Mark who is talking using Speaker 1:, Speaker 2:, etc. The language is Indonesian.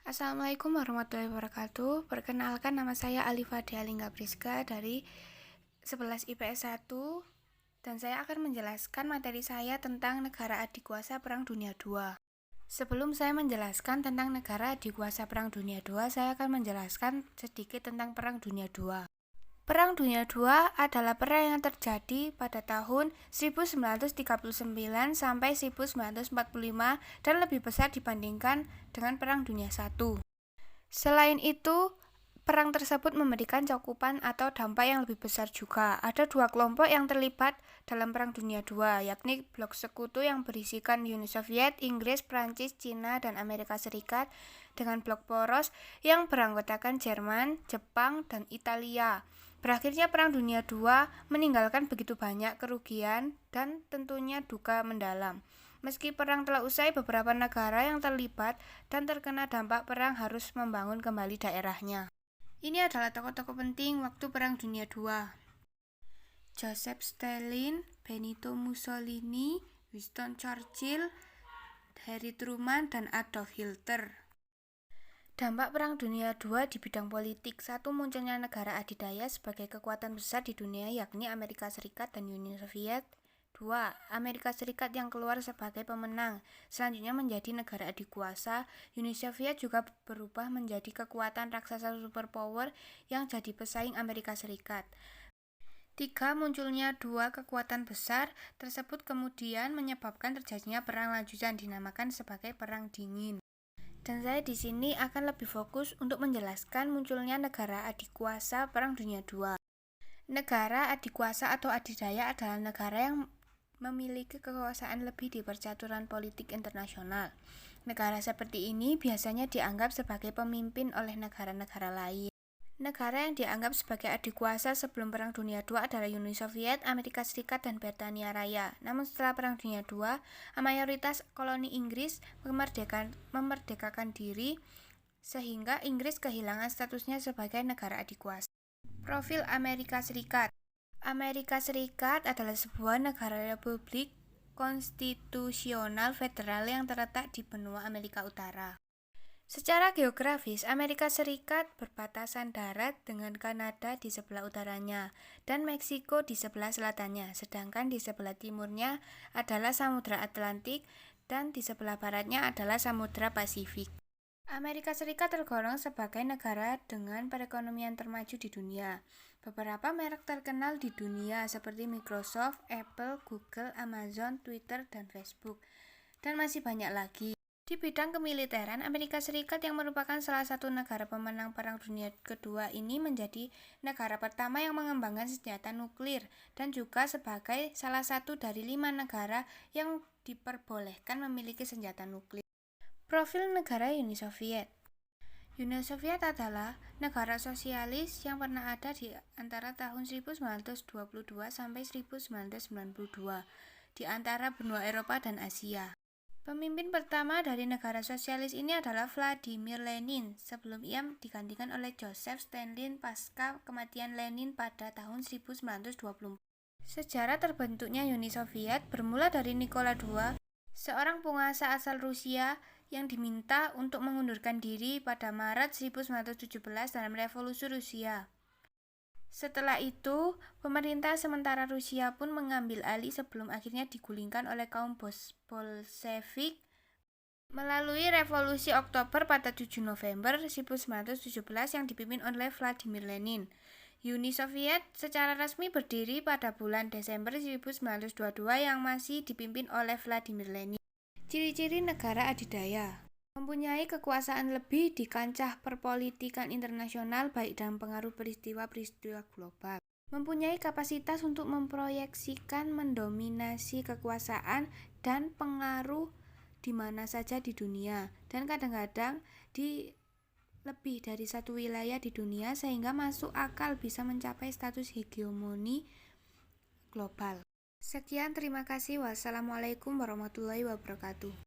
Speaker 1: Assalamualaikum warahmatullahi wabarakatuh. Perkenalkan, nama saya Alifa Dealingga Priska dari 11 IPS 1 dan saya akan menjelaskan materi saya tentang negara adikuasa Perang Dunia II. Sebelum saya menjelaskan tentang negara adikuasa Perang Dunia II, saya akan menjelaskan sedikit tentang Perang Dunia II. Perang Dunia II adalah perang yang terjadi pada tahun 1939 sampai 1945 dan lebih besar dibandingkan dengan Perang Dunia I. Selain itu, perang tersebut memberikan cakupan atau dampak yang lebih besar juga. Ada dua kelompok yang terlibat dalam Perang Dunia II, yakni blok sekutu yang berisikan Uni Soviet, Inggris, Prancis, Cina, dan Amerika Serikat, dengan blok poros yang beranggotakan Jerman, Jepang, dan Italia. Berakhirnya Perang Dunia II meninggalkan begitu banyak kerugian dan tentunya duka mendalam. Meski perang telah usai, beberapa negara yang terlibat dan terkena dampak perang harus membangun kembali daerahnya. Ini adalah tokoh-tokoh penting waktu Perang Dunia II. Joseph Stalin, Benito Mussolini, Winston Churchill, Harry Truman, dan Adolf Hitler. Dampak Perang Dunia II di bidang politik. Satu, munculnya negara adidaya sebagai kekuatan besar di dunia, yakni Amerika Serikat dan Uni Soviet. 2. Amerika Serikat yang keluar sebagai pemenang, selanjutnya menjadi negara adikuasa. Uni Soviet juga berubah menjadi kekuatan raksasa superpower yang jadi pesaing Amerika Serikat. 3. Munculnya dua kekuatan besar tersebut kemudian menyebabkan terjadinya perang lanjutan dinamakan sebagai Perang Dingin. Dan saya di sini akan lebih fokus untuk menjelaskan munculnya negara adikuasa Perang Dunia II. Negara adikuasa atau adidaya adalah negara yang memiliki kekuasaan lebih di percaturan politik internasional. Negara seperti ini biasanya dianggap sebagai pemimpin oleh negara-negara lain. Negara yang dianggap sebagai adikuasa sebelum Perang Dunia II adalah Uni Soviet, Amerika Serikat, dan Britania Raya. Namun setelah Perang Dunia II, mayoritas koloni Inggris memerdekakan diri sehingga Inggris kehilangan statusnya sebagai negara adikuasa. Profil Amerika Serikat. Amerika Serikat adalah sebuah negara republik konstitusional federal yang terletak di benua Amerika Utara. Secara geografis, Amerika Serikat berbatasan darat dengan Kanada di sebelah utaranya dan Meksiko di sebelah selatannya, sedangkan di sebelah timurnya adalah Samudra Atlantik dan di sebelah baratnya adalah Samudra Pasifik. Amerika Serikat tergolong sebagai negara dengan perekonomian termaju di dunia. Beberapa merek terkenal di dunia seperti Microsoft, Apple, Google, Amazon, Twitter, dan Facebook, dan masih banyak lagi. Di bidang kemiliteran, Amerika Serikat yang merupakan salah satu negara pemenang Perang Dunia Kedua ini menjadi negara pertama yang mengembangkan senjata nuklir dan juga sebagai salah satu dari 5 negara yang diperbolehkan memiliki senjata nuklir. Profil negara Uni Soviet. Uni Soviet adalah negara sosialis yang pernah ada di antara tahun 1922 sampai 1992 di antara benua Eropa dan Asia. Pemimpin pertama dari negara sosialis ini adalah Vladimir Lenin, sebelum ia digantikan oleh Joseph Stalin pasca kematian Lenin pada tahun 1924. Sejarah terbentuknya Uni Soviet bermula dari Nikola II, seorang penguasa asal Rusia yang diminta untuk mengundurkan diri pada Maret 1917 dalam Revolusi Rusia. Setelah itu, pemerintah sementara Rusia pun mengambil alih sebelum akhirnya digulingkan oleh kaum Bolshevik melalui Revolusi Oktober pada 7 November 1917 yang dipimpin oleh Vladimir Lenin. Uni Soviet secara resmi berdiri pada bulan Desember 1922 yang masih dipimpin oleh Vladimir Lenin. Ciri-ciri negara adidaya. Mempunyai kekuasaan lebih di kancah perpolitikan internasional baik dalam pengaruh peristiwa-peristiwa global. Mempunyai kapasitas untuk memproyeksikan mendominasi kekuasaan dan pengaruh di mana saja di dunia dan kadang-kadang di lebih dari satu wilayah di dunia sehingga masuk akal bisa mencapai status hegemoni global. Sekian, terima kasih. Wassalamualaikum warahmatullahi wabarakatuh.